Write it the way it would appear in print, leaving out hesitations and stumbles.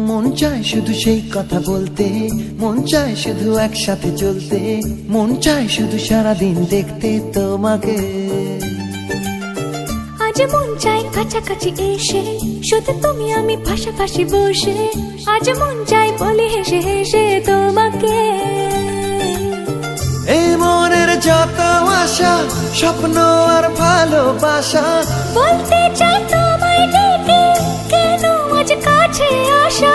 মন চায় শুধু সেই কথা বলতে, মন চায় শুধু একসাথে চলতে, মন চায় শুধু সারাদিন দেখতে তোমাকে। আজ মন চায় কাছাকাছি এসে, শুধু তুমি আমি পাশাপাশি বসে, আজ মন চায় বলে হেসে হেসে তোমাকে। এই মনের যত আশা, স্বপ্ন আর ভালোবাসা, বলতে চাই তোমায় ডেকে, কেন আজ কাছে আসা।